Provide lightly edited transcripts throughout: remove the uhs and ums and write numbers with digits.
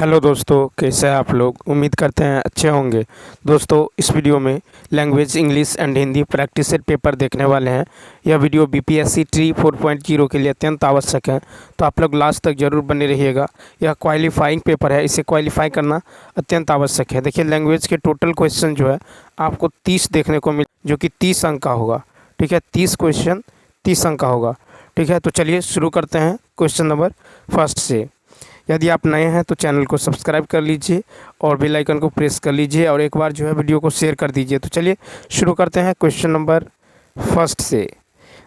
Hello दोस्तों, कैसे हैं आप लोग। उम्मीद करते हैं अच्छे होंगे। दोस्तों, इस वीडियो में language English and Hindi practice set paper देखने वाले हैं। यह वीडियो बीपीएससी ट्री 4.0 के लिए अत्यंत आवश्यक है, तो आप लोग लास्ट तक जरूर बने रहिएगा। यह क्वालिफाइंग पेपर है, इसे क्वालिफाई करना अत्यंत आवश्यक है। देखिए, लैंग्वेज के टोटल क्वेश्चन जो है आपको 30 देखने को मिल, जो कि 30 अंक का होगा। ठीक है, 30 क्वेश्चन 30 अंक का होगा। ठीक है, तो चलिए शुरू करते हैं क्वेश्चन नंबर फर्स्ट से। यदि आप नए हैं तो चैनल को सब्सक्राइब कर लीजिए और बेल आइकन को प्रेस कर लीजिए और एक बार जो है वीडियो को शेयर कर दीजिए। तो चलिए शुरू करते हैं क्वेश्चन नंबर फर्स्ट से।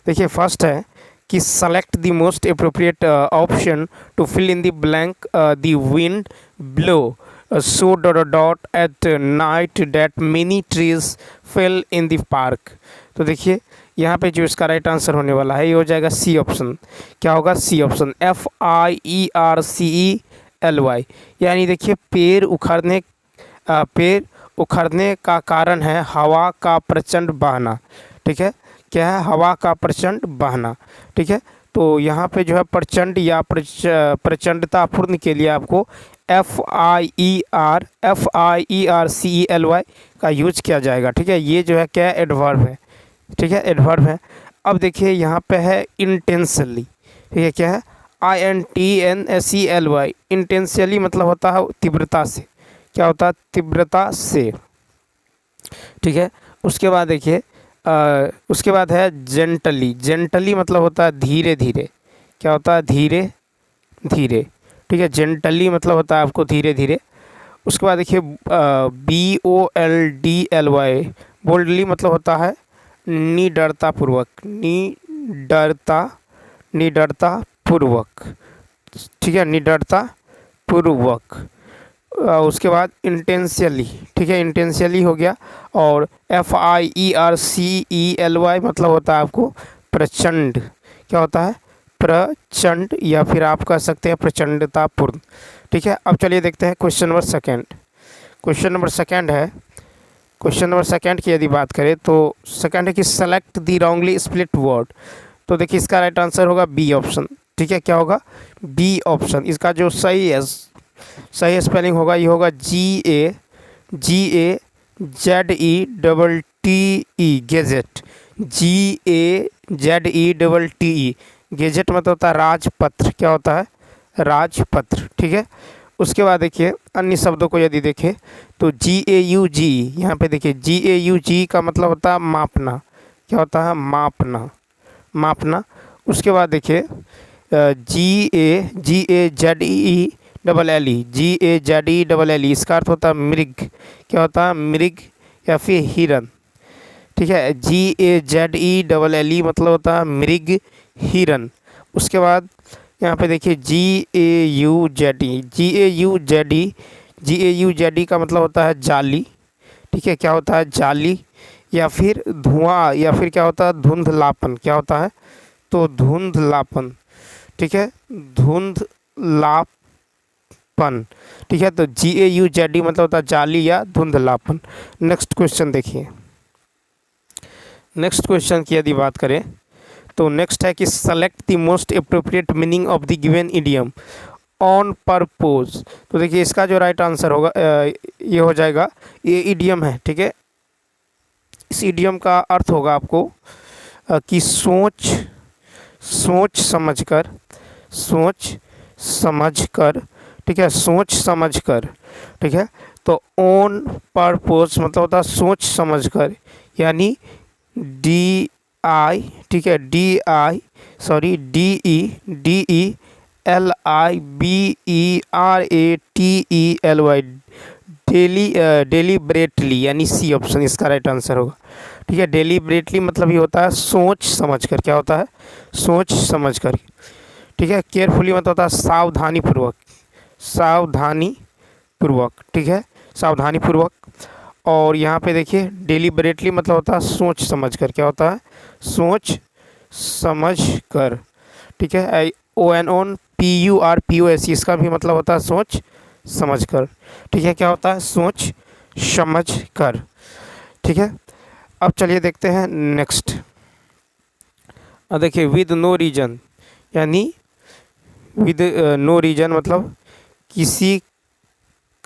देखिए, फर्स्ट है कि select the most appropriate option to fill in the blank the wind blow so dot dot at night that many trees fell in the park. तो देखिए, यहाँ पे जो इसका राइट आंसर होने वाला है ये हो जाएगा सी ऑप्शन। क्या होगा? C option, FIERCELY। यानी देखिए, पेड़ उखड़ने का कारण है हवा का प्रचंड बहना। ठीक है, क्या है? हवा का प्रचंड बहना। ठीक है, तो यहाँ पे जो है प्रचंड या प्रचंडतापूर्ण के लिए आपको FIERCELY का यूज किया जाएगा। ठीक है, ये जो है क्या, एडवर्ब है। ठीक है, एडवर्ब है। अब देखिए, यहाँ पे है इंटेंशनली। ठीक है, क्या है? INTENSELY। इंटेंशनली मतलब होता है तीव्रता से। क्या होता है? तीव्रता से। ठीक है, उसके बाद देखिए, उसके बाद है जेंटली। जेंटली मतलब होता है धीरे धीरे। क्या होता है? धीरे धीरे। ठीक है, जेंटली मतलब होता है आपको धीरे धीरे। उसके बाद देखिए BOLDLY, बोल्डली मतलब होता है निडरता पूर्वक। निडरता पूर्वक। ठीक है, निडरता पूर्वक। उसके बाद इंटेंशियली। ठीक है, इंटेंशियली हो गया। और FIERCELY मतलब होता है आपको प्रचंड। क्या होता है? प्रचंड, या फिर आप कह सकते हैं प्रचंडतापूर्ण। ठीक है, अब चलिए देखते हैं question number second. Question number second है, क्वेश्चन नंबर सेकेंड की यदि बात करें तो सेकेंड है कि select the wrongly split word. तो देखिए, इसका राइट आंसर होगा बी ऑप्शन। ठीक है, क्या होगा? B option. इसका जो सही स्पेलिंग होगा ये होगा GAZETE। गेजेट। GAZETE। गेजेट मतलब होता है राजपत्र। क्या होता है? राजपत्र। ठीक है, उसके बाद देखिए अन्य शब्दों को यदि देखें तो GAUG, यहाँ पे देखिए GAUG का मतलब होता है मापना। क्या होता है? मापना, मापना। उसके बाद देखिए GAZELLE। इसका अर्थ होता है मृग। क्या होता है? मृग या फिर हिरन। ठीक है, GAZELLE मतलब होता है मृग, हिरन। उसके बाद यहाँ पे देखिए GAUZE का मतलब होता है जाली। ठीक है, क्या होता है? जाली, या फिर धुआं, या फिर क्या होता है? धुंधलापन। क्या होता है? तो धुंधलापन। ठीक है, धुंधलापन। ठीक है, तो GAUZE मतलब होता है जाली या धुंधलापन। नेक्स्ट क्वेश्चन देखिए। नेक्स्ट क्वेश्चन की यदि बात करें तो नेक्स्ट है कि select the most appropriate meaning of the given idiom on purpose. तो देखिए, इसका जो राइट आंसर होगा ये हो जाएगा, ये इडियम है। ठीक है, इस इडियम का अर्थ होगा आपको कि सोच समझकर। ठीक है, सोच समझकर। ठीक है, तो ऑन परपोज मतलब होता है सोच समझकर, यानी DI। ठीक है, DELIBERATELY, डेलीबरेटली, यानी सी ऑप्शन इसका राइट आंसर होगा। ठीक है, डेलीबरेटली मतलब ये होता है सोच समझकर। क्या होता है? सोच समझकर। ठीक है, केयरफुली मतलब होता है सावधानी पूर्वक। ठीक है, सावधानी पूर्वक। और यहाँ पे देखिए डेलीबरेटली मतलब होता है सोच समझकर। क्या होता है? सोच समझकर। ठीक है, ONPURPOS, इसका भी मतलब होता है सोच समझकर। ठीक है, क्या होता है? सोच समझकर। ठीक है, अब चलिए देखते हैं नेक्स्ट। देखिए, विद नो रीजन, यानी विद नो रीजन मतलब किसी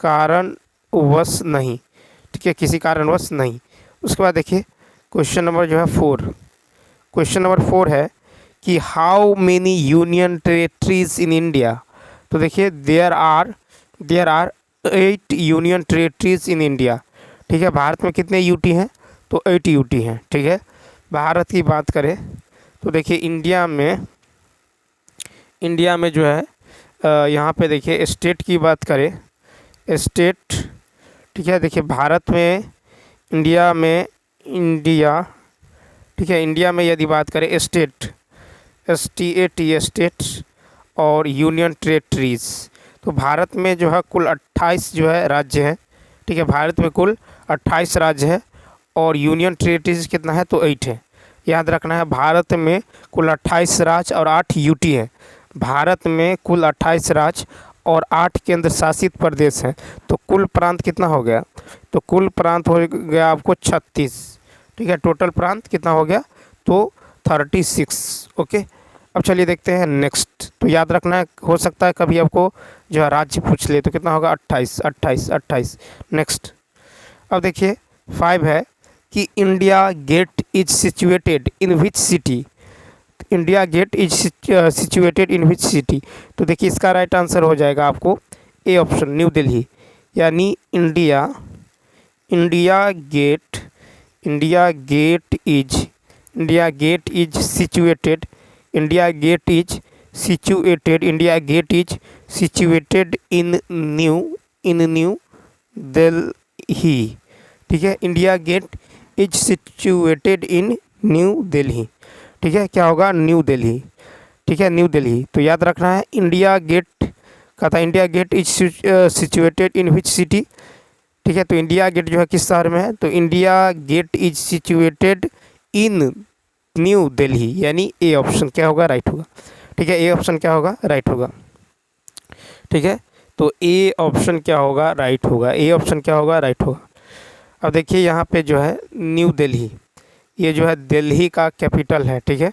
कारणवश नहीं, ठीक है, किसी कारणवश नहीं। उसके बाद देखिए क्वेश्चन नंबर जो है 4, क्वेश्चन नंबर 4 है कि how many union territories in India. तो देखिए there are 8 union territories in India, ठीक है। भारत में कितने यूटी हैं? तो 8 यूटी हैं, ठीक है। भारत की बात करें तो देखिए इंडिया में जो है यहाँ पे देखिए स्टेट की बात करें, स्टेट, ठीक है। देखिए भारत में इंडिया, ठीक है, इंडिया में यदि बात करें स्टेट, स्टेट्स और यूनियन टेरेटरीज, तो भारत में जो है कुल 28 जो है राज्य हैं, ठीक है। भारत में कुल 28 राज्य हैं और यूनियन टेरेटरीज कितना है? तो 8 है। याद रखना है, भारत में कुल 28 राज्य और 8 यूटी है। भारत में कुल 28 राज्य और 8 केंद्र शासित प्रदेश हैं। तो कुल प्रांत कितना हो गया? तो कुल प्रांत हो गया आपको 36, ठीक है। टोटल प्रांत कितना हो गया? तो 36। ओके, अब चलिए देखते हैं नेक्स्ट। तो याद रखना है, हो सकता है कभी आपको जो है राज्य पूछ ले, तो कितना होगा? 28। नेक्स्ट, अब देखिए 5 है कि India gate is situated in which city. India gate is situated in which city. तो देखिए इसका राइट आंसर हो जाएगा आपको ए ऑप्शन, न्यू दिल्ली। यानी India gate is situated in New Delhi, ठीक है। India gate is situated in New Delhi, ठीक है। क्या होगा? न्यू दिल्ली, ठीक है, न्यू दिल्ली। तो याद रखना है इंडिया गेट का था, India gate is situated in which city, ठीक है। तो इंडिया गेट जो है किस शहर में है? तो India gate is situated in New Delhi, यानी ए ऑप्शन क्या होगा? राइट होगा, ठीक है। ए ऑप्शन क्या होगा? राइट होगा, ठीक है। तो ए ऑप्शन क्या होगा? राइट होगा। ए ऑप्शन क्या होगा? राइट होगा। अब देखिए यहाँ पे जो है न्यू दिल्ली, ये जो है दिल्ली का कैपिटल है, ठीक है।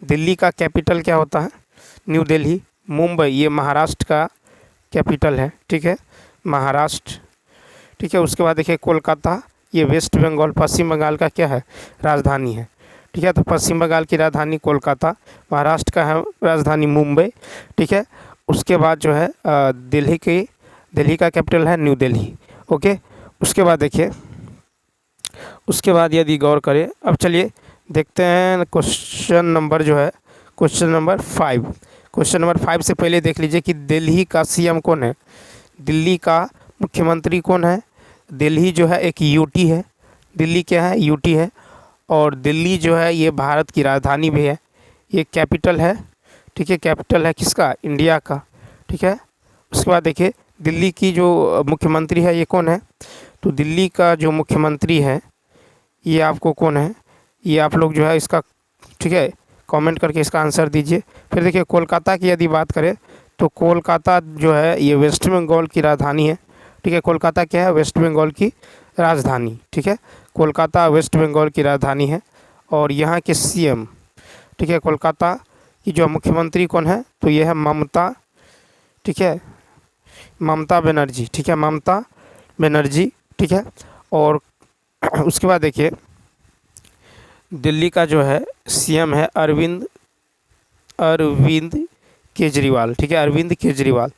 दिल्ली का कैपिटल क्या होता है? न्यू दिल्ली। मुंबई ये महाराष्ट्र का कैपिटल है, ठीक है, महाराष्ट्र, ठीक है। उसके बाद देखिए कोलकाता, ये वेस्ट बंगाल, पश्चिम बंगाल का क्या है? राजधानी है, ठीक है। तो पश्चिम बंगाल की राजधानी कोलकाता, महाराष्ट्र का है राजधानी मुंबई, ठीक है। उसके बाद जो है दिल्ली का कैपिटल है न्यू दिल्ली। ओके, उसके बाद देखिए, उसके बाद यदि गौर करें, अब चलिए देखते हैं क्वेश्चन नंबर जो है, क्वेश्चन नंबर 5। क्वेश्चन नंबर 5 से पहले देख लीजिए कि दिल्ली का सीएम कौन है, दिल्ली का मुख्यमंत्री कौन है। दिल्ली जो है एक यूटी है, दिल्ली क्या है? यूटी है। और दिल्ली जो है ये भारत की राजधानी भी है, ये कैपिटल है, ठीक है। कैपिटल है किसका? इंडिया का, ठीक है। उसके बाद देखिए दिल्ली की जो मुख्यमंत्री है ये कौन है? तो दिल्ली का जो मुख्यमंत्री है ये आपको कौन है, ये आप लोग जो है इसका, ठीक है, कमेंट करके इसका आंसर दीजिए। फिर देखिए कोलकाता की यदि बात करें तो कोलकाता जो है ये वेस्ट बंगाल की राजधानी है, ठीक है। कोलकाता क्या है? वेस्ट बंगाल की राजधानी, ठीक है। कोलकाता वेस्ट बंगाल की राजधानी है। और यहाँ के सीएम, ठीक है, कोलकाता की जो मुख्यमंत्री कौन है? तो ये है ममता, ठीक है, ममता बनर्जी, ठीक है, ममता बनर्जी, ठीक है। और उसके बाद देखिए दिल्ली का जो है सीएम है अरविंद केजरीवाल, ठीक है, अरविंद केजरीवाल,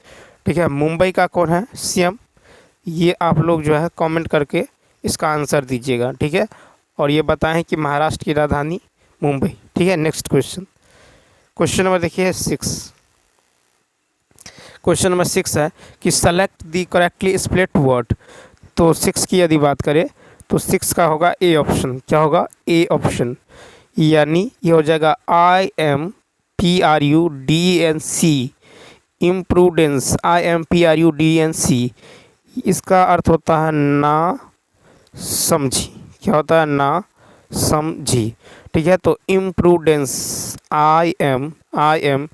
ठीक है। मुंबई का कौन है सीएम? ये आप लोग जो है कमेंट करके इसका आंसर दीजिएगा, ठीक है। और ये बताएं कि महाराष्ट्र की राजधानी मुंबई, ठीक है। नेक्स्ट क्वेश्चन, क्वेश्चन नंबर देखिए 6। क्वेश्चन नंबर 6 है कि select the correctly split word. तो 6 की यदि बात करें तो 6 का होगा ए ऑप्शन। क्या होगा? ए ऑप्शन, यानी ये हो जाएगा IMPRUDENC, इम्प्रूडेंस, IMPRUDENC। इसका अर्थ होता है ना समझी। क्या होता है? ना समझी, ठीक है। तो इम्प्रूडेंस, IMPRUDENC,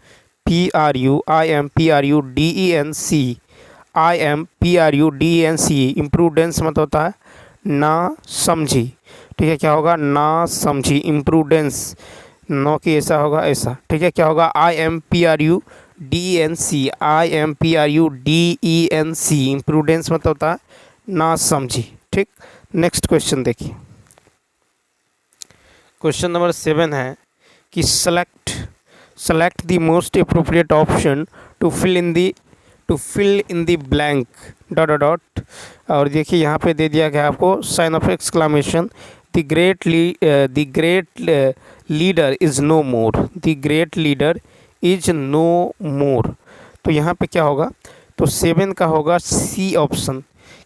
इम्प्रूडेंस मतलब होता है ना समझी, ठीक है। क्या होगा? ना समझी, इम्प्रूडेंस, नो की ऐसा होगा ऐसा, ठीक है। क्या होगा? DENCIMPRUDENC, इम्प्रूडेंस मतलब होता है ना समझी। ठीक, नेक्स्ट क्वेश्चन देखिए। क्वेश्चन नंबर 7 है कि select the most appropriate option to fill in the blank dot dot dot. और देखिए यहाँ पे दे दिया गया आपको sign of exclamation, the great leader is no more, the great leader is no more. तो यहाँ पे क्या होगा, तो 7 का होगा सी ऑप्शन।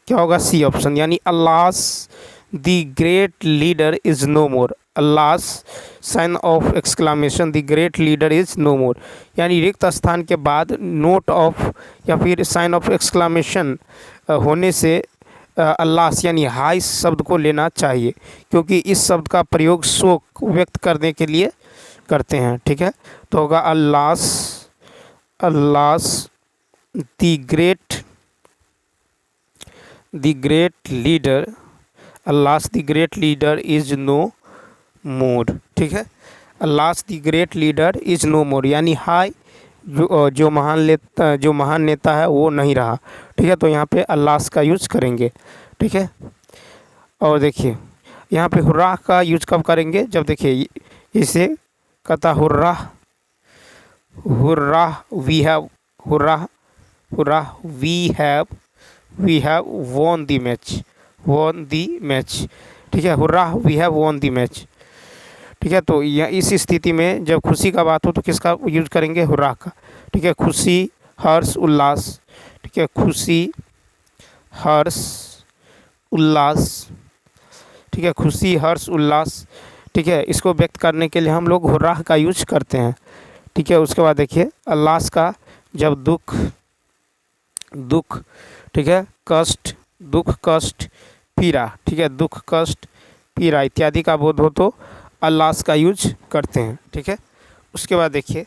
क्या होगा, सी ऑप्शन, यानी alas the great leader is no more, alas sign of exclamation the great leader is no more, यानी रिक्त स्थान के बाद नोट ऑफ या फिर साइन ऑफ एक्सक्लामेशन होने से अल्लास यानी हाई शब्द को लेना चाहिए, क्योंकि इस शब्द का प्रयोग शोक व्यक्त करने के लिए करते हैं। ठीक है, तो होगा alas the great leader, alas the great leader is no more. ठीक है, alas the great leader is no more, यानी हाय जो महान नेता है वो नहीं रहा। ठीक है, तो यहाँ पे अल्लास का यूज करेंगे। ठीक है, और देखिए यहाँ पे हुर्राह का यूज कब करेंगे, जब देखिए इसे कहता hurrah we have won the match. ठीक है, hurrah we have won the match. ठीक है, तो यह इस स्थिति में जब खुशी का बात हो तो किसका यूज करेंगे, हुर्राह का। ठीक है, खुशी हर्ष उल्लास। ठीक है, खुशी हर्ष उल्लास। ठीक है, खुशी हर्ष उल्लास। ठीक है, इसको व्यक्त करने के लिए हम लोग हुर्राह का यूज करते हैं। ठीक है, उसके बाद देखिए अल्लास का जब दुख, ठीक है, दुख कष्ट पीड़ा, ठीक है, दुख कष्ट पीड़ा इत्यादि का बोध हो तो अल्लास का यूज करते हैं। ठीक है, उसके बाद देखिए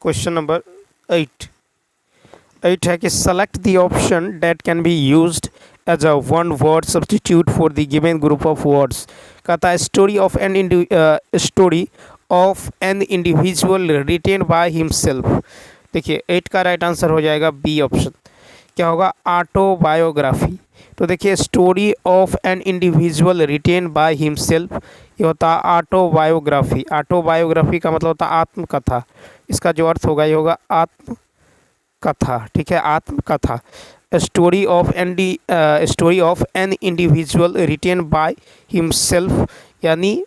क्वेश्चन नंबर 8 है कि select the option that can be used as a one word substitute for the given group of words. कहता है story of an individual written by himself. देखिए 8 का राइट आंसर हो जाएगा बी ऑप्शन। क्या होगा, ऑटोबायोग्राफी। तो देखिए story of an individual written by himself, ये होता है ऑटोबायोग्राफी। ऑटोबायोग्राफी का मतलब होता है आत्मकथा। इसका जो अर्थ होगा ये होगा आत्मकथा। ठीक है, आत्मकथा। Story of an individual written by himself यानी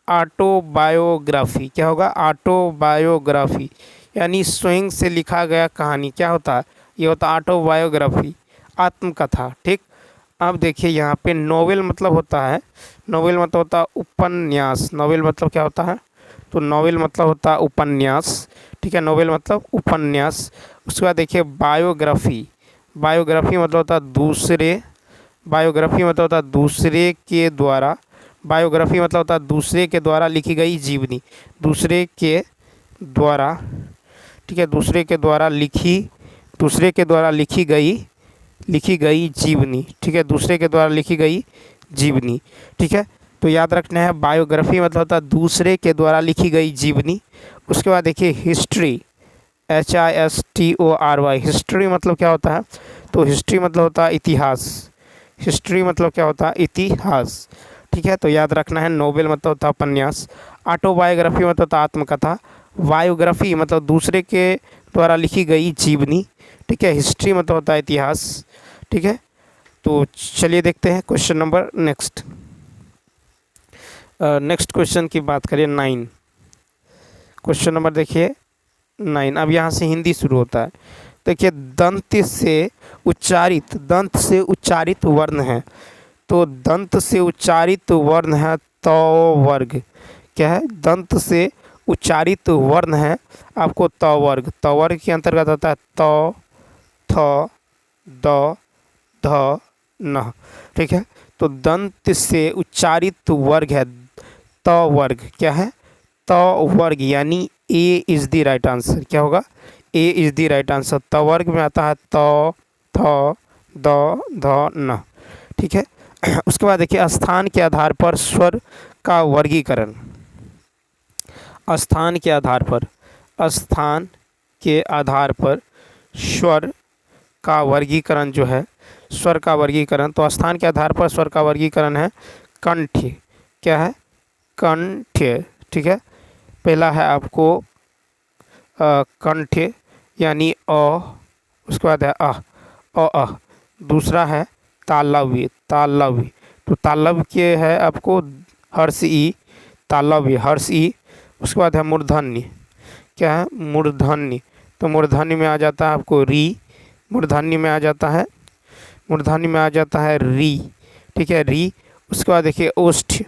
ऑटोबायोग्राफी। क्या होगा, ऑटोबायोग्राफी यानी स्वयं से लिखा गया कहानी। क्या होता है, ये होता है ऑटोबायोग्राफी, आत्मकथा। ठीक, अब देखिए यहाँ पे नोवेल मतलब होता है, नोवेल मतलब होता है उपन्यास। नोवेल मतलब क्या होता है, तो नोवेल मतलब होता है उपन्यास। ठीक है, नोवेल मतलब उपन्यास। उसके बाद देखिए बायोग्राफी मतलब होता है दूसरे, बायोग्राफी मतलब होता है दूसरे के द्वारा, बायोग्राफी मतलब होता है दूसरे के द्वारा लिखी गई जीवनी, दूसरे के द्वारा। ठीक है, दूसरे के द्वारा लिखी गई जीवनी। ठीक है, दूसरे के द्वारा लिखी गई जीवनी। ठीक है, तो याद रखना है बायोग्राफी मतलब होता है दूसरे के द्वारा लिखी गई जीवनी। उसके बाद देखिए हिस्ट्री, HISTORY, हिस्ट्री मतलब क्या होता है, तो हिस्ट्री मतलब होता है इतिहास। हिस्ट्री मतलब क्या होता है, इतिहास। ठीक है, तो याद रखना है नोवेल मतलब होता है उपन्यास, ऑटोबायोग्राफी मतलब होता है आत्मकथा, बायोग्राफी मतलब दूसरे के द्वारा लिखी गई जीवनी। ठीक है, हिस्ट्री मतलब होता है इतिहास। ठीक है, तो चलिए देखते हैं क्वेश्चन नंबर नेक्स्ट क्वेश्चन की बात करें 9। क्वेश्चन नंबर देखिए 9। अब यहाँ से हिंदी शुरू होता है। देखिए दंत से उच्चारित वर्ण है, तो दंत से उच्चारित वर्ण है तो वर्ग। क्या है, दंत से उच्चारित वर्ण है आपको तो वर्ग। तो वर्ग के अंतर्गत आता है तो, थ, द, ध, न। ठीक है, तो दंत से उच्चारित वर्ग है तो वर्ग। क्या है, तो वर्ग यानी A is the right answer. क्या होगा, A is the right answer. तो वर्ग में आता है तो, थ, द, ध, न। ठीक है, उसके बाद देखिए स्थान के आधार पर स्वर का वर्गीकरण। स्थान के आधार पर, स्थान के आधार पर स्वर का वर्गीकरण जो है, स्वर का वर्गीकरण, तो स्थान के आधार पर स्वर का वर्गीकरण है कंठ। क्या है? कंठ। ठीक है, पहला है आपको कंठ यानी अ, उसके बाद है अ। दूसरा है तालव्य, तालव्य, तो तालव्य के है आपको हर्ष ई, तालव्य हर्ष ई। उसके बाद है मूर्धन्य। क्या है? मूर्धन्य, तो मूर्धन्य में आ जाता है आपको री, मूर्धन्य में आ जाता है, मूर्धन्य में आ जाता है री। ठीक है, री। उसके बाद देखिए ओष्ठ,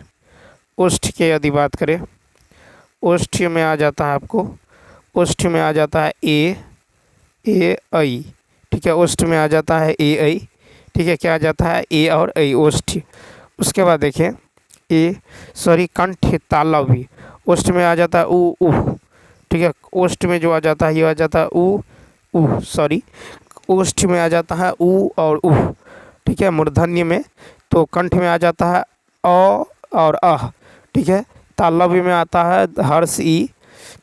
ओष्ठ के यदि बात करें, ओष्ठ में आ जाता है आपको, ओष्ठ में आ जाता है ए ऐ। ठीक है, ओष्ठ में आ जाता है ए ऐ। ठीक है, क्या आ जाता है? ए और ऐ, ओष्ठ। उसके बाद देखिए कंठ तालव्य, ओष्ठ में आ जाता है उ उह। ठीक है, ओष्ठ में जो आ जाता है ये आ जाता है ओष्ठ में आ जाता है उ और उह। ठीक है, मूर्धन्य में तो कंठ में आ जाता है अ और अह। ठीक है, तालव्य में आता है हर्ष ई।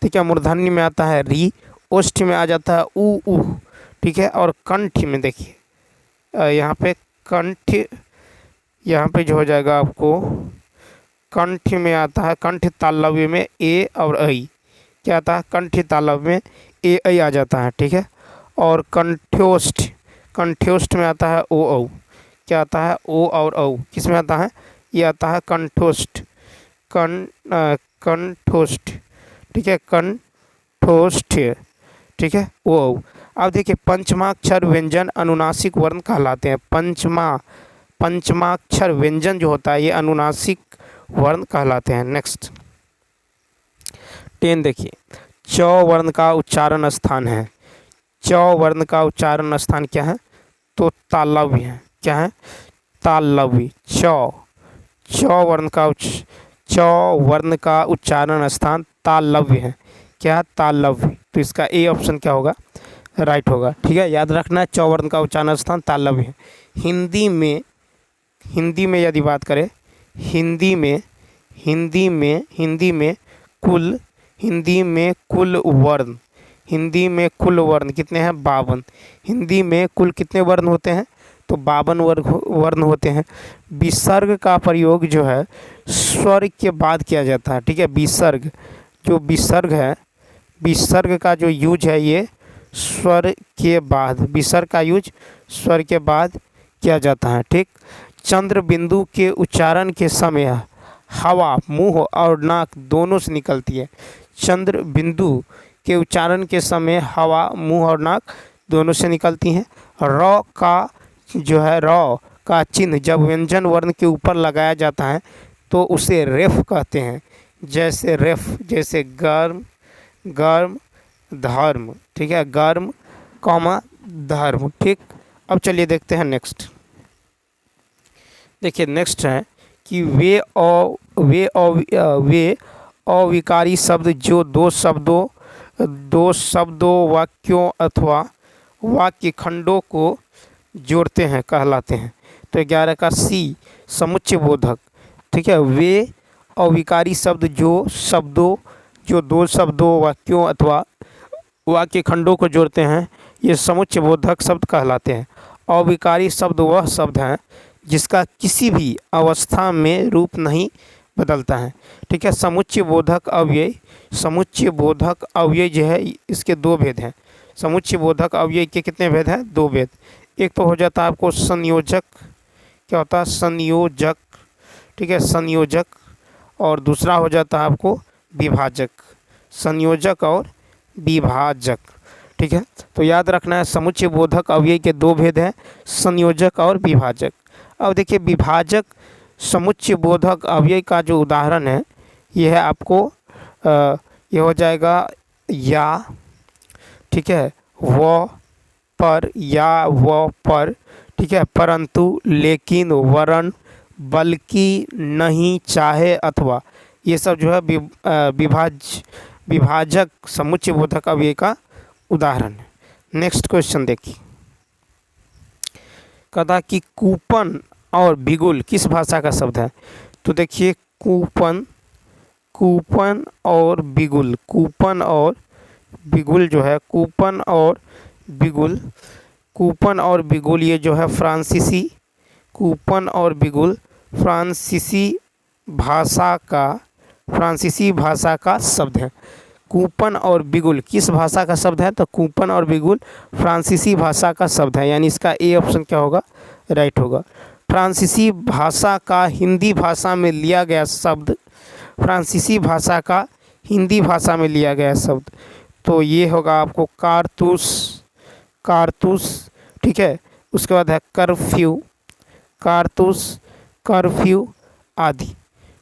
ठीक है, मूर्धन्य में आता है री, ओष्ठ में आ जाता है उ उह। ठीक है, और कंठ में देखिए यहाँ पे कंठ, यहाँ पे जो हो जाएगा आपको कंठ में आता है, कंठ तालव्य में ए और ऐ। क्या आता है? कंठ तालव्य में ए ऐ आ जाता है। ठीक है, और कंठ्योष्ठ, कंठ्योष्ठ में आता है ओ औ। क्या आता है? ओ और औ। किस में आता है? ये आता है कंठोष्ठ, कंठोष्ठ। ठीक है, कंठोष्ठ। ठीक है, ओ औ। अब देखिए पंचमाक्षर व्यंजन अनुनासिक वर्ण कहलाते हैं। पंचमाक्षर व्यंजन जो होता है ये अनुनासिक वर्ण कहलाते हैं। नेक्स्ट 10 देखिए, च वर्ण का उच्चारण स्थान है। च वर्ण का उच्चारण स्थान क्या है? तो तालव्य है। क्या है? तालव्य। च वर्ण का उच्चारण स्थान तालव्य है। क्या? तालव्य। तो इसका ए ऑप्शन क्या होगा? राइट होगा। ठीक है, याद रखना है च वर्ण का उच्चारण स्थान तालव्य है। हिंदी में यदि बात करें, हिंदी में कुल वर्ण कितने हैं? 52। हिंदी में कुल कितने वर्ण होते हैं? तो 52 वर्ण होते हैं। विसर्ग का प्रयोग जो है स्वर के बाद किया जाता है। ठीक है, विसर्ग है, विसर्ग का जो यूज है ये स्वर के बाद, विसर्ग का यूज स्वर के बाद किया जाता है। ठीक, चंद्र बिंदु के उच्चारण के समय हवा मुंह और नाक दोनों से निकलती है। चंद्र बिंदु के उच्चारण के समय हवा मुंह और नाक दोनों से निकलती हैं। र का चिन्ह जब व्यंजन वर्ण के ऊपर लगाया जाता है तो उसे रेफ कहते हैं। जैसे रेफ, जैसे गर्म, धर्म। ठीक है, गर्म कॉमा धर्म। ठीक, अब चलिए देखते हैं नेक्स्ट। देखिए नेक्स्ट है कि वे अविकारी शब्द जो दो शब्दों वाक्यों अथवा वाक्य खंडों को जोड़ते हैं कहलाते हैं। तो 11 का सी समुच्चय बोधक। ठीक है, वे अविकारी शब्द जो दो शब्दों वाक्यों अथवा वाक्य खंडों को जोड़ते हैं ये समुच्चय बोधक शब्द कहलाते हैं। अविकारी शब्द वह शब्द हैं जिसका किसी भी अवस्था में रूप नहीं बदलता है। ठीक है, समुच्चय बोधक अव्यय जो है इसके दो भेद हैं। समुच्चय बोधक अव्यय के कितने भेद हैं? दो भेद। एक तो हो जाता है आपको संयोजक। क्या होता है? संयोजक। ठीक है, संयोजक। और दूसरा हो जाता है आपको विभाजक। संयोजक और विभाजक। ठीक है, तो याद रखना है समुच्चय बोधक अव्यय के दो भेद हैं, संयोजक और विभाजक। अब देखिए विभाजक समुच्चय बोधक अव्यय का जो उदाहरण है ये है आपको ये हो जाएगा या। ठीक है, व पर, या व पर। ठीक है, परंतु, लेकिन, वरन, बल्कि, नहीं, चाहे, अथवा, ये सब जो है विभाजक समुच्चय बोधक अव्यय का उदाहरण है। नेक्स्ट क्वेश्चन देखिए, कहता कि कूपन और बिगुल किस भाषा का शब्द है? तो देखिए कूपन और बिगुल, कूपन और बिगुल जो है, कूपन और बिगुल, कूपन और बिगुल ये जो है फ्रांसीसी, कूपन और बिगुल फ्रांसीसी भाषा का शब्द है। कूपन और बिगुल किस भाषा का शब्द है? तो कूपन और बिगुल फ्रांसीसी भाषा का शब्द है, यानी इसका ए ऑप्शन क्या होगा? राइट होगा। फ्रांसीसी भाषा का हिंदी भाषा में लिया गया शब्द, फ्रांसीसी भाषा का हिंदी भाषा में लिया गया शब्द, तो ये होगा आपको कारतूस, कारतूस, ठीक है। उसके बाद है कर्फ्यू, कारतूस, कर्फ्यू आदि,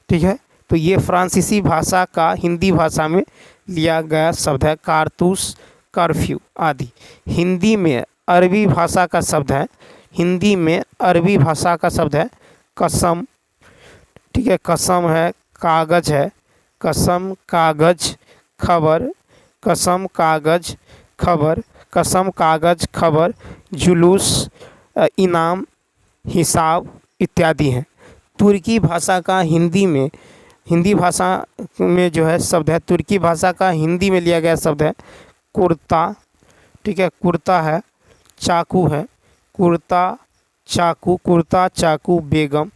ठीक है। तो ये फ्रांसीसी भाषा का हिंदी भाषा में लिया गया शब्द है, कारतूस, कर्फ्यू आदि। हिंदी में अरबी भाषा का शब्द है, हिंदी में अरबी भाषा का शब्द है कसम, ठीक है। कसम है, कागज है, कसम, कागज, खबर, कसम, कागज, खबर, कसम, कागज, खबर, जुलूस, इनाम, हिसाब इत्यादि हैं। तुर्की भाषा का हिंदी भाषा में जो है शब्द है, तुर्की भाषा का हिंदी में लिया गया शब्द है कुर्ता, ठीक है। कुर्ता है, चाकू है, कुर्ता, चाकू, कुर्ता, चाकू, बेगम,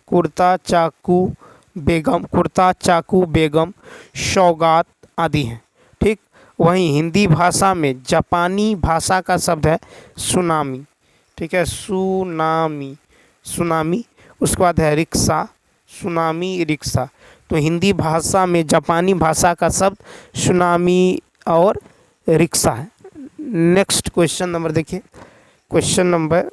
कुर्ता, चाकू, बेगम, कुर्ता, चाकू, बेगम, सौगात आदि हैं, ठीक। वहीं हिंदी भाषा में जापानी भाषा का शब्द है सुनामी, ठीक है, सुनामी, सुनामी। उसके बाद है रिक्शा, सुनामी, रिक्शा। तो हिंदी भाषा में जापानी भाषा का शब्द सुनामी और रिक्शा है। नेक्स्ट क्वेश्चन नंबर देखिए, क्वेश्चन नंबर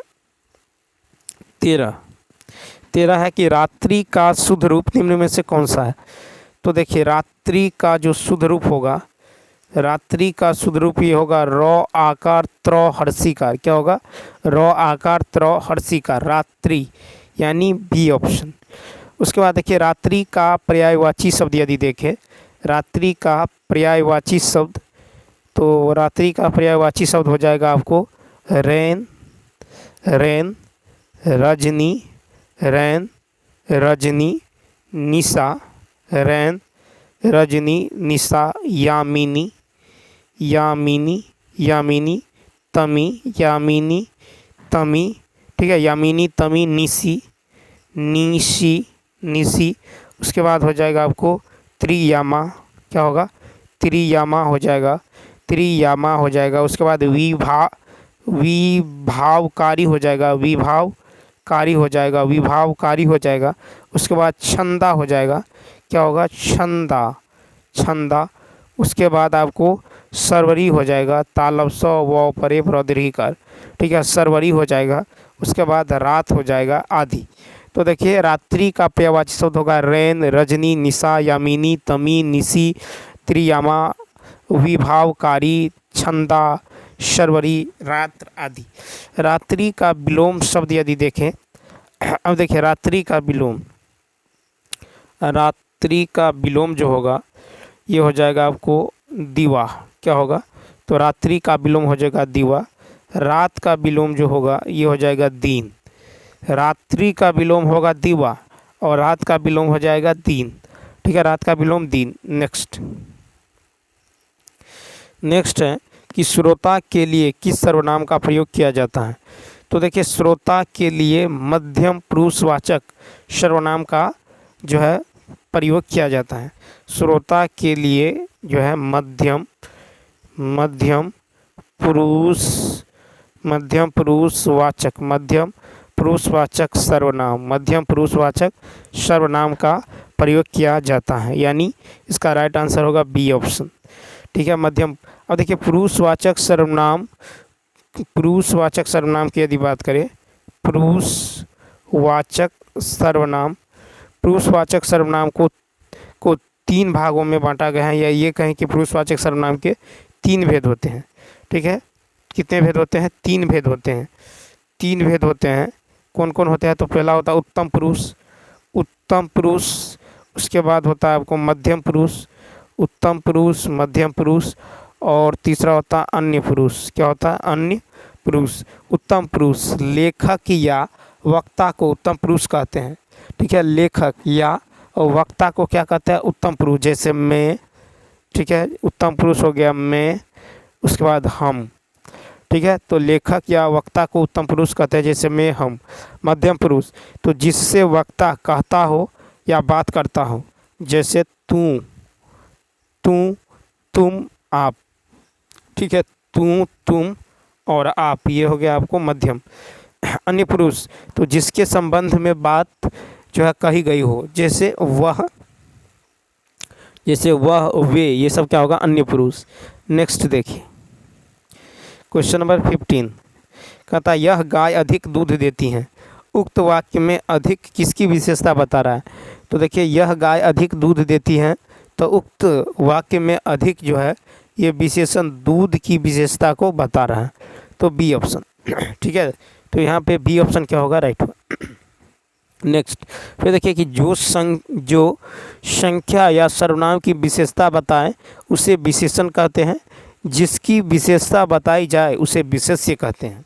13 है कि रात्रि का शुद्ध रूप निम्न में से कौन सा है? तो देखिए रात्रि का जो शुद्ध रूप होगा, रात्रि का शुद्ध रूप ये होगा रौ आकार त्रौ हर्षिकार। क्या होगा? रौ आकार त्रौ हर्षिकार, रात्रि, यानी बी ऑप्शन। उसके बाद देखिए रात्रि का पर्यायवाची शब्द यदि देखें, रात्रि का पर्यायवाची शब्द, तो रात्रि का पर्यायवाची शब्द हो जाएगा आपको रैन, रैन, रजनी, रैन, रजनी, निशा, रैन, रजनी, निशा, यामिनी, यामिनी, यामिनी, तमी, यामिनी, तमी, ठीक है, यामिनी, तमी, निशी, निशी, निशी। उसके बाद हो जाएगा आपको त्रियामा, क्या होगा? त्रियामा हो जाएगा, त्रियामा हो जाएगा। उसके बाद विभावकारी हो जाएगा, विभावकारी हो जाएगा, विभावकारी हो जाएगा। उसके बाद छंदा हो जाएगा, क्या होगा? छंदा, छंदा। उसके बाद आपको सरवरी हो जाएगा, तालब स व परे प्रदीर्घिकार, ठीक है, सरवरी हो जाएगा। उसके बाद रात हो जाएगा आदि। तो देखिए रात्रि का पर्यायवाची शब्द होगा रैन, रजनी, निशा, यामिनी, तमी, निशी, त्रियामा, विभावकारी, छंदा, शर्वरी, रात्र आदि। रात्रि का विलोम शब्द यदि देखें, अब देखिए रात्रि का विलोम, रात्रि का विलोम जो होगा ये हो जाएगा आपको दीवा। क्या होगा? तो रात्रि का विलोम हो जाएगा दीवा। रात का विलोम जो होगा ये हो जाएगा दिन। रात्रि का विलोम होगा दीवा और रात का विलोम हो जाएगा दिन, ठीक है, रात का विलोम दिन। नेक्स्ट है कि श्रोता के लिए किस सर्वनाम का प्रयोग किया जाता है? तो देखिए श्रोता के लिए मध्यम पुरुषवाचक सर्वनाम का जो है प्रयोग किया जाता है। श्रोता के लिए जो है मध्यम पुरुषवाचक सर्वनाम का प्रयोग किया जाता है, यानी इसका राइट आंसर होगा बी ऑप्शन, ठीक है, मध्यम। अब देखिए पुरुषवाचक सर्वनाम की यदि बात करें, पुरुषवाचक सर्वनाम को 3 भागों में बांटा गया है, या ये कहें कि पुरुषवाचक सर्वनाम के 3 भेद होते हैं, ठीक है। कितने भेद होते हैं? 3 भेद होते हैं। 3 भेद होते हैं। कौन कौन होते हैं? तो पहला होता है उत्तम पुरुष, उसके बाद होता है आपको मध्यम पुरुष, और तीसरा होता है अन्य पुरुष। क्या होता है? अन्य पुरुष। उत्तम पुरुष लेखक या वक्ता को उत्तम पुरुष कहते हैं, ठीक है, लेखक या वक्ता को क्या कहते हैं? उत्तम पुरुष। जैसे मैं, ठीक है, उत्तम पुरुष हो गया मैं, उसके बाद हम, ठीक है। तो लेखक या वक्ता को उत्तम पुरुष कहते हैं, जैसे मैं, हम। मध्यम पुरुष, तो जिससे वक्ता कहता हो या बात करता हो, जैसे तू, तू, तुम, आप, ठीक है। तू, तुम और आप, ये हो गया आपको मध्यम। अन्य पुरुष, तो जिसके संबंध में बात जो है कही गई हो, जैसे वह, वे, ये सब क्या होगा, अन्य पुरुष। नेक्स्ट देखिए क्वेश्चन नंबर 15, कहता यह गाय अधिक दूध देती है। उक्त वाक्य में अधिक किसकी विशेषता बता रहा है? तो देखिए यह गाय अधिक दूध देती है, तो उक्त वाक्य में अधिक जो है ये विशेषण दूध की विशेषता को बता रहा है, तो बी ऑप्शन, ठीक है। तो यहाँ पे बी ऑप्शन क्या होगा, राइट होगा। नेक्स्ट फिर देखिए कि जो संख्या या सर्वनाम की विशेषता बताए उसे विशेषण कहते हैं, जिसकी विशेषता बताई जाए उसे विशेष्य कहते हैं।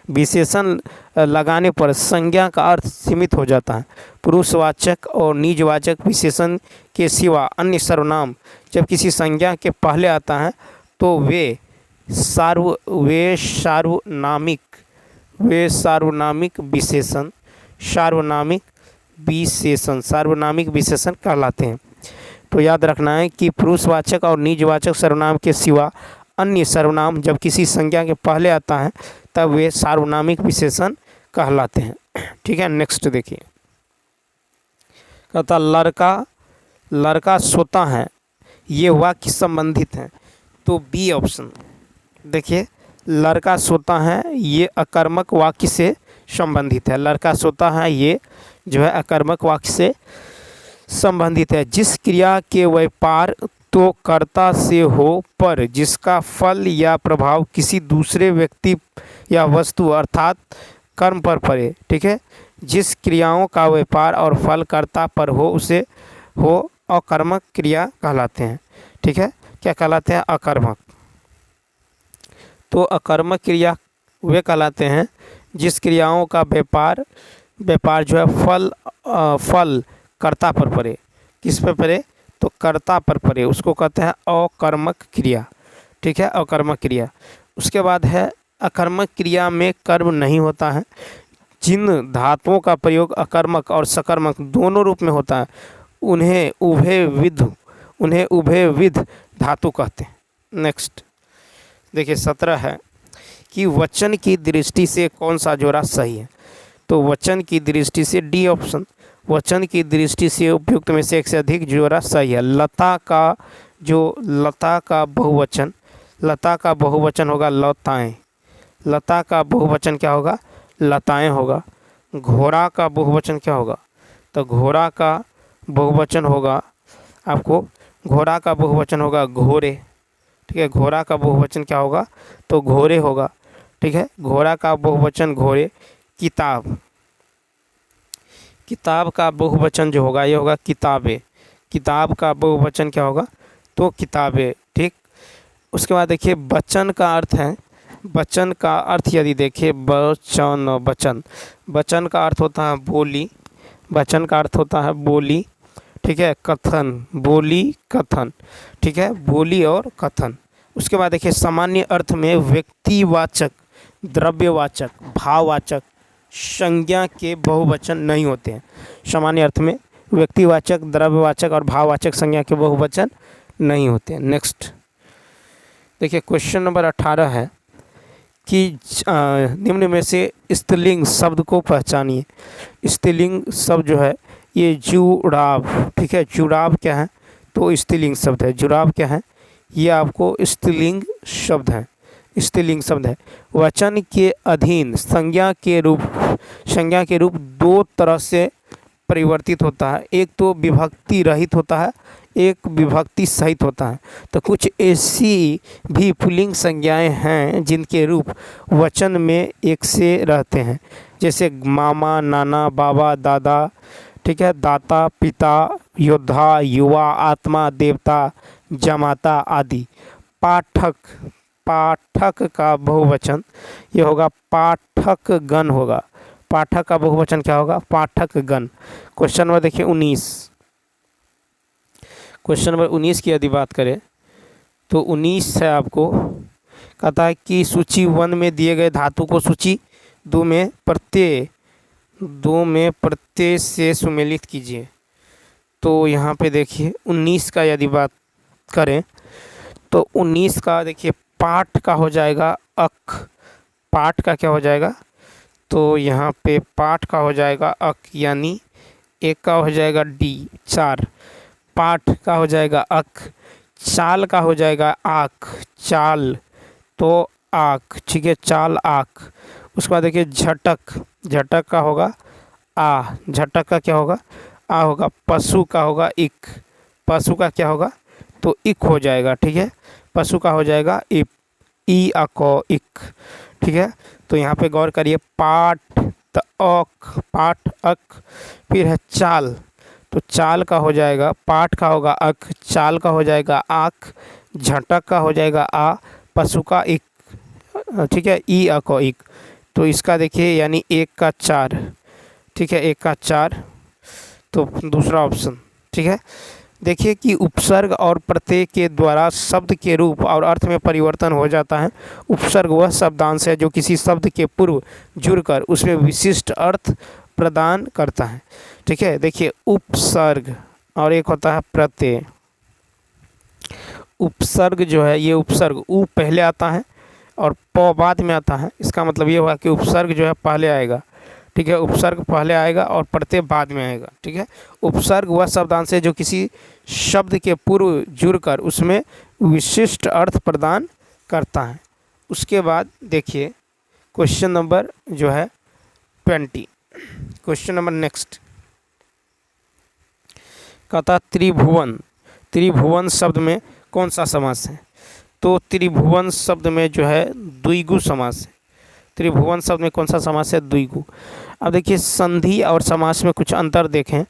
विशेषण लगाने पर संज्ञा का अर्थ सीमित हो जाता है। पुरुषवाचक और निजवाचक विशेषण के सिवा अन्य सर्वनाम जब किसी संज्ञा के पहले आता है तो वे सार्वनामिक विशेषण कहलाते हैं। तो याद रखना है कि पुरुषवाचक और निजवाचक सर्वनाम के सिवा अन्य सर्वनाम जब किसी संज्ञा के पहले आता है तब वे सार्वनामिक विशेषण कहलाते हैं, ठीक है। नेक्स्ट देखिए, कहता लड़का सोता है, ये वाक्य संबंधित हैं, तो बी ऑप्शन। देखिए लड़का सोता है ये अकर्मक वाक्य से संबंधित है। लड़का सोता है ये जो है अकर्मक वाक्य से संबंधित है। जिस क्रिया के व्यापार तो कर्ता से हो पर जिसका फल या प्रभाव किसी दूसरे व्यक्ति या वस्तु अर्थात कर्म पर पड़े, ठीक है। जिस क्रियाओं का व्यापार और फल कर्ता पर हो उसे अकर्मक क्रिया कहलाते हैं, ठीक है। क्या कहलाते हैं? अकर्मक। तो अकर्मक क्रिया वे कहलाते हैं जिस क्रियाओं का व्यापार जो है फल कर्ता पर पड़े। किस पर पड़े? तो कर्ता पर पड़े, उसको कहते हैं अकर्मक क्रिया, ठीक है, अकर्मक क्रिया। उसके बाद है अकर्मक क्रिया में कर्म नहीं होता है। जिन धातुओं का प्रयोग अकर्मक और सकर्मक दोनों रूप में होता है उन्हें उभयविध धातु कहते हैं। नेक्स्ट देखिए 17 है कि वचन की दृष्टि से कौन सा जोड़ा सही है? तो वचन की दृष्टि से डी ऑप्शन, वचन की दृष्टि से उपयुक्त में से एक से अधिक जोड़ा सही है। लता का बहुवचन होगा लताएं। लता का बहुवचन क्या होगा? लताएं होगा। घोड़ा का बहुवचन क्या होगा? तो घोड़ा का बहुवचन होगा आपको, घोड़ा का बहुवचन होगा घोड़े, ठीक है। घोड़ा का बहुवचन क्या होगा? तो घोड़े होगा, ठीक है। घोड़ा का बहुवचन घोड़े। किताब का बहुवचन जो होगा ये होगा किताबें। किताब का बहुवचन क्या होगा? तो किताबें, ठीक। उसके बाद देखिए वचन का अर्थ है, वचन का अर्थ यदि देखिए वचन का अर्थ होता है बोली, वचन का अर्थ होता है बोली, ठीक है। कथन, बोली, कथन, ठीक है, बोली और कथन। उसके बाद देखिए सामान्य अर्थ में व्यक्तिवाचक, द्रव्यवाचक, भाववाचक संज्ञा के बहुवचन नहीं होते हैं। सामान्य अर्थ में व्यक्तिवाचक, द्रव्यवाचक और भाववाचक संज्ञा के बहुवचन नहीं होते हैं। नेक्स्ट देखिए क्वेश्चन नंबर 18 है कि निम्न में से स्त्रीलिंग शब्द को पहचानिए। स्त्रीलिंग शब्द जो है ये जुड़ाव, ठीक है। जुड़ाव क्या है? तो स्त्रीलिंग शब्द है। जुड़ाव क्या है? ये आपको स्त्रीलिंग शब्द है, स्त्रीलिंग शब्द है। वचन के अधीन संज्ञा के रूप दो तरह से परिवर्तित होता है। एक तो विभक्ति रहित होता है, एक विभक्ति सहित होता है। तो कुछ ऐसी भी पुल्लिंग संज्ञाएं हैं जिनके रूप वचन में एक से रहते हैं, जैसे मामा, नाना, बाबा, दादा, ठीक है, दाता, पिता, योद्धा, युवा, आत्मा, देवता, जमाता आदि। पाठक का बहुवचन ये होगा पाठक गण होगा। पाठक का बहुवचन क्या होगा? पाठक गण। क्वेश्चन नंबर देखिए 19, क्वेश्चन नंबर 19 की यदि बात करें तो 19 है आपको कहता है कि सूची 1 में दिए गए धातु को सूची 2 में प्रत्यय से सुमेलित कीजिए। तो यहाँ पे देखिए 19 का यदि बात करें तो 19 का देखिए पाठ का हो जाएगा अक, पाठ का क्या हो जाएगा, तो यहाँ पे पाठ का हो जाएगा अक, यानी एक का हो जाएगा डी 4, पाठ का हो जाएगा अक, चाल का हो जाएगा आक, चाल तो आक, ठीक है, चाल आक। उसके बाद देखिए झटक, झटक का होगा आ, झटक का क्या होगा, आ होगा। पशु का होगा इक, पशु का क्या होगा, तो इक हो जाएगा, ठीक है, पशु का हो जाएगा इप, ई अको इक, ठीक है। तो यहाँ पे गौर करिए, पाठ त अक, पाठ अक, फिर है चाल, तो चाल का हो जाएगा, पाठ का होगा अक, चाल का हो जाएगा आक, झटक का हो जाएगा आ, पशु का इक, ठीक है, ई अको इक। तो इसका देखिए यानी 1 का 4, ठीक है, 1 का 4, तो दूसरा ऑप्शन, ठीक है। देखिए कि उपसर्ग और प्रत्यय के द्वारा शब्द के रूप और अर्थ में परिवर्तन हो जाता है। उपसर्ग वह शब्दांश है जो किसी शब्द के पूर्व जुड़कर उसमें विशिष्ट अर्थ प्रदान करता है, ठीक है। देखिए उपसर्ग और एक होता है प्रत्यय। उपसर्ग जो है, ये उपसर्ग उ पहले आता है और प बाद में आता है। इसका मतलब ये हुआ कि उपसर्ग जो है पहले आएगा, ठीक है, उपसर्ग पहले आएगा और प्रत्यय बाद में आएगा, ठीक है। उपसर्ग वह शब्दांश है जो किसी शब्द के पूर्व जुड़कर उसमें विशिष्ट अर्थ प्रदान करता है। उसके बाद देखिए क्वेश्चन नंबर जो है 20, क्वेश्चन नंबर नेक्स्ट, कहता त्रिभुवन, त्रिभुवन शब्द में कौन सा समास है, तो त्रिभुवन शब्द में जो है द्विगु समास है। त्रिभुवन शब्द में कौन सा समास है, द्विगु। अब देखिए संधि और समास में कुछ अंतर देखें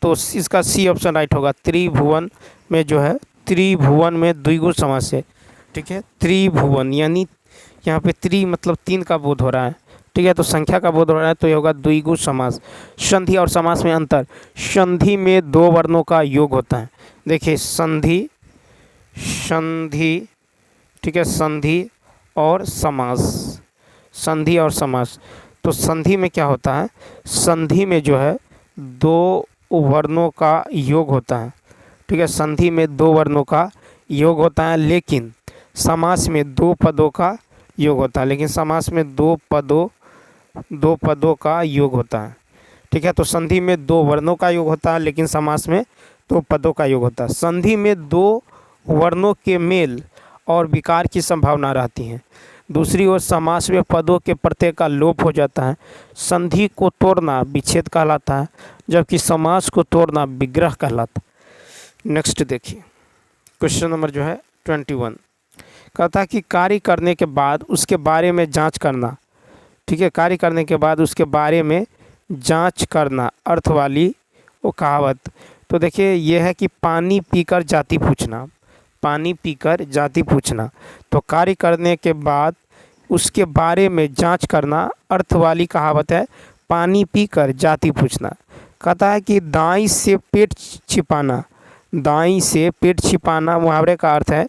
तो इसका सी ऑप्शन राइट होगा। त्रिभुवन में जो है, त्रिभुवन में द्विगु समास है, ठीक है। त्रिभुवन यानी यहाँ पे त्रि मतलब 3 का बोध हो रहा है, ठीक है, तो संख्या का बोध हो रहा है, तो ये होगा द्विगु समास। संधि और समास में अंतर, संधि में 2 वर्णों का योग होता है। देखिए संधि, संधि, ठीक है, संधि और समास, संधि और समास। तो संधि में क्या होता है, संधि में जो है 2 वर्णों का योग होता है, ठीक है, संधि में 2 वर्णों का योग होता है, लेकिन समास में 2 पदों का योग होता है, लेकिन समास में 2 पदों का योग होता है, ठीक है। तो संधि में 2 वर्णों का योग होता है, लेकिन समास में 2 पदों का योग होता है। संधि में 2 वर्णों के मेल और विकार की संभावना रहती है। दूसरी ओर समास में पदों के प्रत्यय का लोप हो जाता है। संधि को तोड़ना विच्छेद कहलाता है, जबकि समास को तोड़ना विग्रह कहलाता है। नेक्स्ट देखिए क्वेश्चन नंबर जो है 21, कहता है कि कार्य करने के बाद उसके बारे में जांच करना, ठीक है, कार्य करने के बाद उसके बारे में जांच करना अर्थ वाली वो कहावत। तो देखिए यह है कि पानी पीकर जाति पूछना, पानी पीकर जाति पूछना। तो कार्य करने के बाद उसके बारे में जांच करना अर्थ वाली कहावत है, पानी पीकर जाति पूछना। कहता है कि दाई से पेट छिपाना, दाई से पेट छिपाना मुहावरे का अर्थ है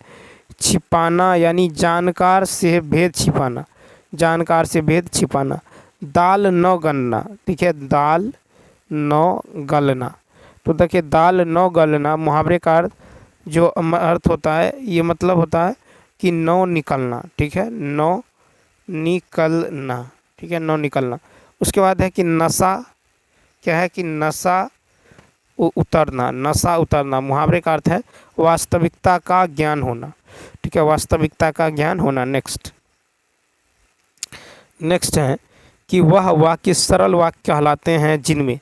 छिपाना, यानी जानकार से भेद छिपाना, जानकार से भेद छिपाना। दाल न गलना, ठीक है, दाल न गलना। तो देखिए दाल न गलना मुहावरे का अर्थ जो अर्थ होता है, ये मतलब होता है कि नौ निकलना, ठीक है, नौ निकलना, ठीक है, नौ निकलना। उसके बाद है कि नशा, क्या है कि नशा उतरना, नशा उतरना मुहावरे का अर्थ है वास्तविकता का ज्ञान होना, ठीक है, वास्तविकता का ज्ञान होना। नेक्स्ट है कि वह वाक्य सरल वाक्य कहलाते हैं जिनमें,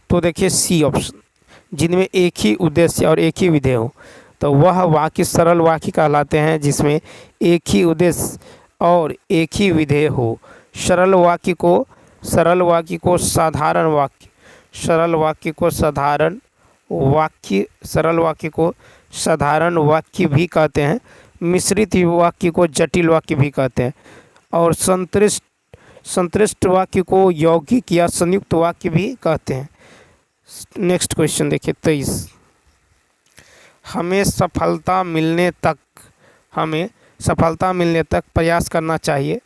तो देखिए सी ऑप्शन, जिनमें एक ही उद्देश्य और एक ही विधेय हो। तो वह वाक्य सरल वाक्य कहलाते हैं जिसमें एक ही उद्देश्य और एक ही विधेय हो। सरल वाक्य को साधारण वाक्य, सरल वाक्य को साधारण वाक्य, सरल वाक्य को साधारण वाक्य भी कहते हैं। मिश्रित वाक्य को जटिल वाक्य भी कहते हैं। और संतृष्ट वाक्य को यौगिक या संयुक्त वाक्य भी कहते हैं। नेक्स्ट क्वेश्चन देखिए 23, हमें सफलता मिलने तक प्रयास करना चाहिए।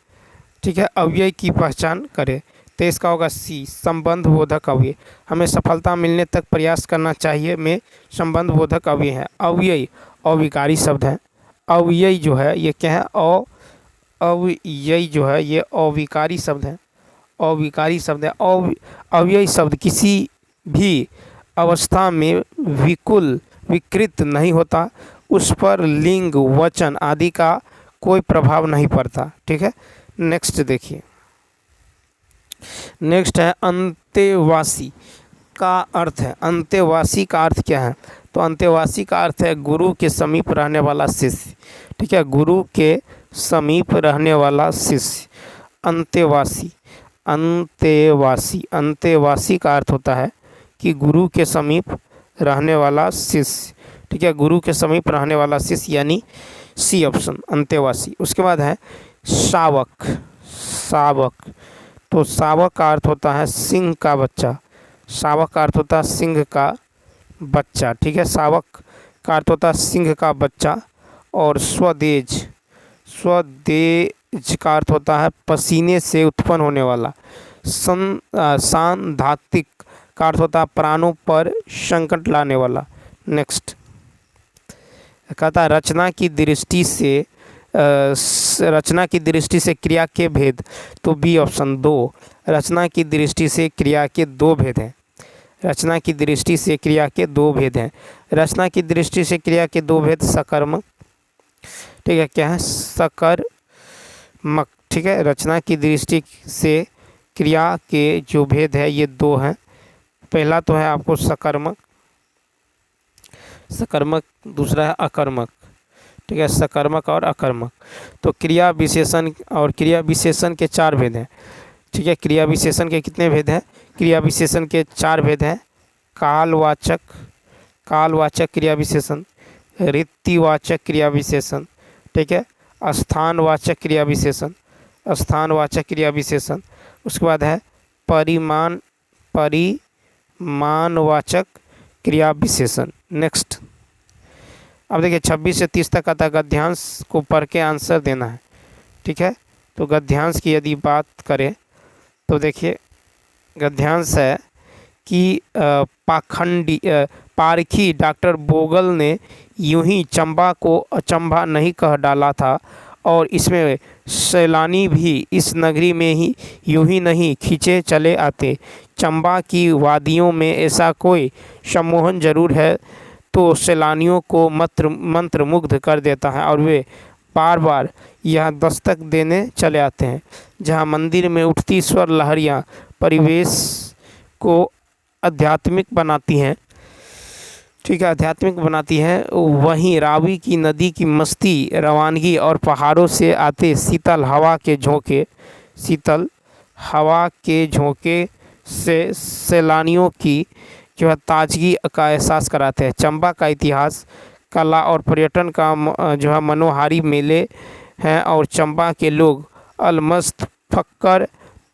ठीक है, अव्यय की पहचान करें। तो इसका होगा सी, संबंध बोधक अव्यय। हमें सफलता मिलने तक प्रयास करना चाहिए में संबंध बोधक अव्यय है। अव्यय अविकारी शब्द है। अव्यय जो है ये क्या है, अव्यय जो है ये अविकारी शब्द है। अविकारी शब्द है। अव्यय शब्द किसी भी अवस्था में विकृत नहीं होता, उस पर लिंग वचन आदि का कोई प्रभाव नहीं पड़ता। ठीक है, नेक्स्ट देखिए। नेक्स्ट है अंतेवासी का अर्थ है। अंतेवासी का अर्थ क्या है? तो अंतेवासी का अर्थ है गुरु के समीप रहने वाला शिष्य। ठीक है, गुरु के समीप रहने वाला शिष्य। अंतेवासी, अंतेवासी, अंतेवासी का अर्थ होता है कि गुरु के समीप रहने वाला शिष्य। ठीक है, गुरु के समीप रहने वाला शिष्य यानी सी ऑप्शन, अंतेवासी। उसके बाद है शावक। शावक, तो शावक का अर्थ होता है सिंह का बच्चा। शावक का अर्थ होता है सिंह का बच्चा। ठीक है, शावक का अर्थ होता है सिंह का बच्चा। और स्वदेज, स्वदेज का अर्थ होता है पसीने से उत्पन्न होने वाला। सांधातिक का अर्थ होता है प्राणों पर संकट लाने वाला। नेक्स्ट कहता है रचना की दृष्टि से, रचना की दृष्टि से क्रिया के भेद। तो बी ऑप्शन 2, रचना की दृष्टि से क्रिया के दो भेद हैं। रचना की दृष्टि से क्रिया के दो भेद हैं। रचना की दृष्टि से क्रिया के दो भेद सकर्मक। ठीक है, क्या है? सकर्मक। ठीक है, रचना की दृष्टि से क्रिया के जो भेद है ये दो हैं। पहला तो है आपको सकर्मक, सकर्मक, दूसरा है अकर्मक। ठीक है, सकर्मक और अकर्मक। तो क्रिया विशेषण और क्रिया विशेषण के चार भेद हैं। ठीक है, क्रिया विशेषण के कितने भेद हैं? क्रिया विशेषण के चार भेद हैं। कालवाचक, कालवाचक क्रिया विशेषण, रीतिवाचक क्रिया विशेषण। ठीक है, स्थानवाचक क्रिया विशेषण, स्थानवाचक क्रिया विशेषण। उसके बाद है परिमाणवाचक क्रिया विशेषण। नेक्स्ट, अब देखिए 26 से 30 तक आता गद्यांश को पढ़ के आंसर देना है। ठीक है, तो गद्यांश की यदि बात करें तो देखिए गद्यांश है कि पारखी डॉक्टर बोगल ने यूं ही चंबा को अचंभा नहीं कह डाला था, और इसमें सैलानी भी इस नगरी में ही यूं ही नहीं खींचे चले आते। चंबा की वादियों में ऐसा कोई सम्मोहन जरूर है तो सैलानियों को मंत्रमुग्ध कर देता है, और वे बार बार यहाँ दस्तक देने चले आते हैं। जहाँ मंदिर में उठती स्वर लहरियाँ परिवेश को आध्यात्मिक बनाती हैं। ठीक है, आध्यात्मिक बनाती हैं, वहीं रावी की नदी की मस्ती, रवानगी और पहाड़ों से आते शीतल हवा के झोंके, शीतल हवा के झोंके से सैलानियों की जो है ताजगी का एहसास कराते हैं। चंबा का इतिहास, कला और पर्यटन का जो है मनोहारी मेले हैं, और चंबा के लोग अलमस्त फक्कर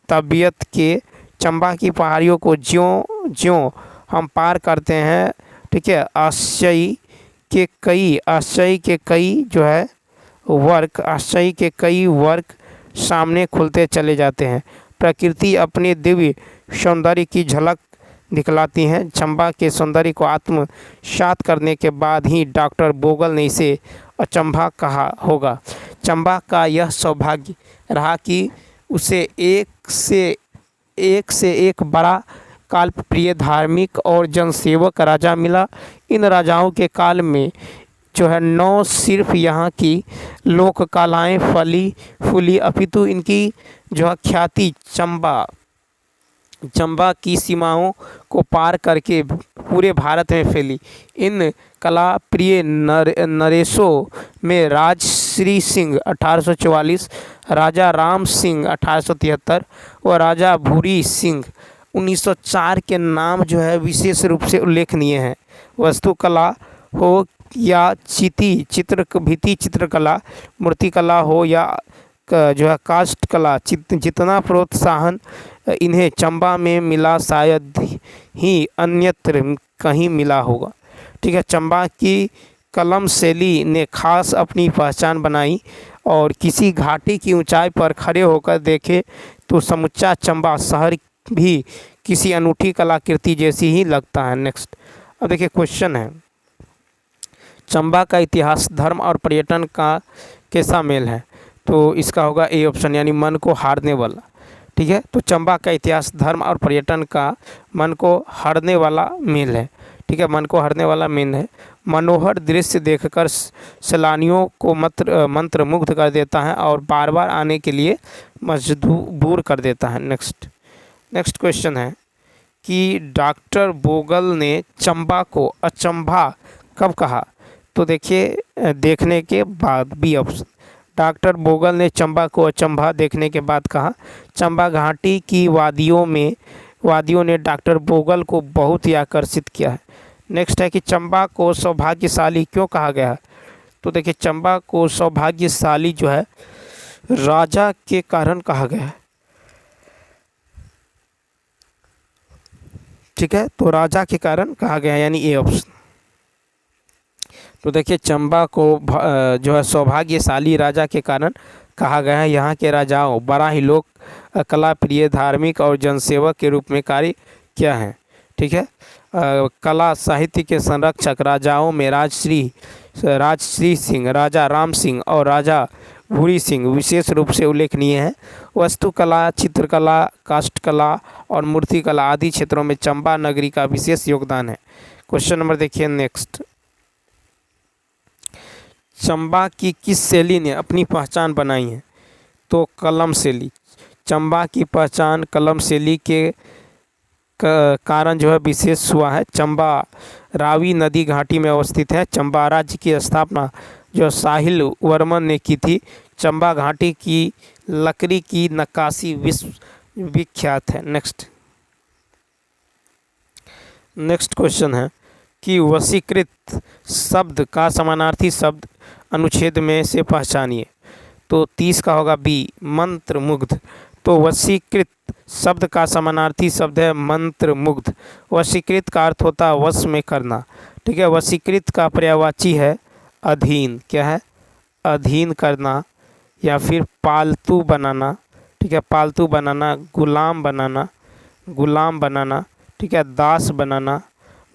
तबीयत के चंबा की पहाड़ियों को ज्यों ज्यों हम पार करते हैं। ठीक है, आश्चर्य के कई जो है वर्ग, आश्चर्य के कई वर्ग सामने खुलते चले जाते हैं। प्रकृति अपने दिव्य सौंदर्य की झलक दिखलाती हैं। चंबा के सौंदर्य को आत्मसात करने के बाद ही डॉक्टर बोगल ने इसे अचंभा कहा होगा। चंबा का यह सौभाग्य रहा कि उसे एक से एक बड़ा कालप्रिय धार्मिक और जनसेवक राजा मिला। इन राजाओं के काल में जो है न सिर्फ यहाँ की लोक कलाएँ फली फूली, अपितु इनकी जो है ख्याति चंबा की सीमाओं को पार करके पूरे भारत में फैली। इन कला प्रिय नरेशों में राजश्री सिंह 1844, राजा राम सिंह 1873 और राजा भूरी सिंह 1904 के नाम जो है विशेष रूप से उल्लेखनीय हैं। वास्तुकला हो या भित्ति चित्रकला, मूर्तिकला हो या जो है काष्ठ कला, जितना प्रोत्साहन इन्हें चंबा में मिला शायद ही अन्यत्र कहीं मिला होगा। ठीक है, चंबा की कलम शैली ने खास अपनी पहचान बनाई और किसी घाटी की ऊंचाई पर खड़े होकर देखे तो समूचा चंबा शहर भी किसी अनूठी कलाकृति जैसी ही लगता है। नेक्स्ट, अब देखिए क्वेश्चन है, चंबा का इतिहास धर्म और पर्यटन का कैसा मेल है? तो इसका होगा ए ऑप्शन, यानी मन को हारने वाला। ठीक है, तो चंबा का इतिहास धर्म और पर्यटन का मन को हारने वाला मेल है। ठीक है, मन को हारने वाला मेल है। मनोहर दृश्य देखकर सैलानियों को मंत्रमुग्ध कर देता है और बार बार आने के लिए मजबूर कर देता है। नेक्स्ट क्वेश्चन है कि डॉक्टर बोगल ने चंबा को अचंभा कब कहा? तो देखिए देखने के बाद, बी ऑप्शन, डॉक्टर बोगल ने चंबा को अचंभा देखने के बाद कहा। चंबा घाटी की वादियों ने डॉक्टर बोगल को बहुत ही आकर्षित किया है। नेक्स्ट है कि चंबा को सौभाग्यशाली क्यों कहा गया है? तो देखिए चंबा को सौभाग्यशाली जो है राजा के कारण कहा गया है। ठीक है, तो राजा के कारण कहा गया है, यानी ए ऑप्शन। तो देखिए चंबा को जो है सौभाग्यशाली राजा के कारण कहा गया है। यहाँ के राजाओं बड़ा ही लोक कला प्रिय, धार्मिक और जनसेवक के रूप में कार्य किया है। ठीक है, कला साहित्य के संरक्षक राजाओं में राजश्री सिंह, राजा राम सिंह और राजा भूरी सिंह विशेष रूप से उल्लेखनीय है। वास्तुकला, चित्रकला, काष्ठकला और मूर्तिकला आदि क्षेत्रों में चंबा नगरी का विशेष योगदान है। क्वेश्चन नंबर देखिए नेक्स्ट, चंबा की किस शैली ने अपनी पहचान बनाई है? तो कलम शैली। चंबा की पहचान कलम शैली के कारण जो है विशेष हुआ है। चंबा रावी नदी घाटी में अवस्थित है। चंबा राज्य की स्थापना जो साहिल वर्मन ने की थी। चंबा घाटी की लकड़ी की नक्काशी विश्व विख्यात है। नेक्स्ट क्वेश्चन है कि वशीकृत शब्द का समानार्थी शब्द अनुच्छेद में से पहचानिए। तो 30 का होगा बी, मंत्रमुग्ध। तो वशीकृत शब्द का समानार्थी शब्द है मंत्रमुग्ध। वशीकृत का अर्थ होता है वश में करना। ठीक है, वशीकृत का पर्यायवाची है अधीन। क्या है? अधीन करना या फिर पालतू बनाना। ठीक है, पालतू बनाना, गुलाम बनाना। ठीक है, दास बनाना,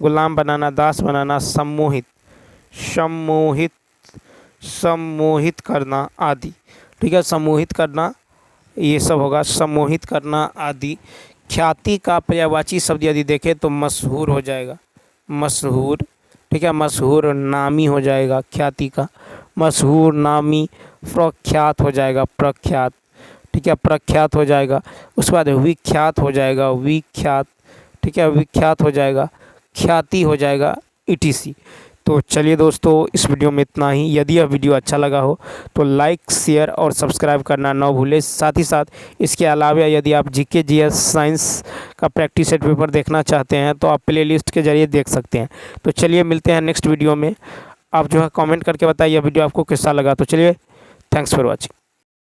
गुलाम बनाना, दास बनाना, सम्मोहित करना आदि। ठीक है, सम्मोहित करना, ये सब होगा सम्मोहित करना आदि। ख्याति का पर्यायवाची शब्द यदि देखें तो मशहूर हो जाएगा, मशहूर। ठीक है, मशहूर नामी हो जाएगा, ख्याति का मशहूर, नामी। प्रख्यात हो जाएगा, प्रख्यात। ठीक है, प्रख्यात हो जाएगा। उसके बाद विख्यात हो जाएगा, विख्यात। ठीक है, विख्यात हो जाएगा, ख्याति हो जाएगा, etc। तो चलिए दोस्तों, इस वीडियो में इतना ही। यदि यह वीडियो अच्छा लगा हो तो लाइक, शेयर और सब्सक्राइब करना ना भूलें। साथ ही साथ इसके अलावा यदि आप जीके जीएस साइंस का प्रैक्टिस सेट पेपर देखना चाहते हैं तो आप प्लेलिस्ट के जरिए देख सकते हैं। तो चलिए मिलते हैं नेक्स्ट वीडियो में। आप जो है कमेंट करके बताइए वीडियो आपको कैसा लगा। तो चलिए, थैंक्स फॉर वॉचिंग।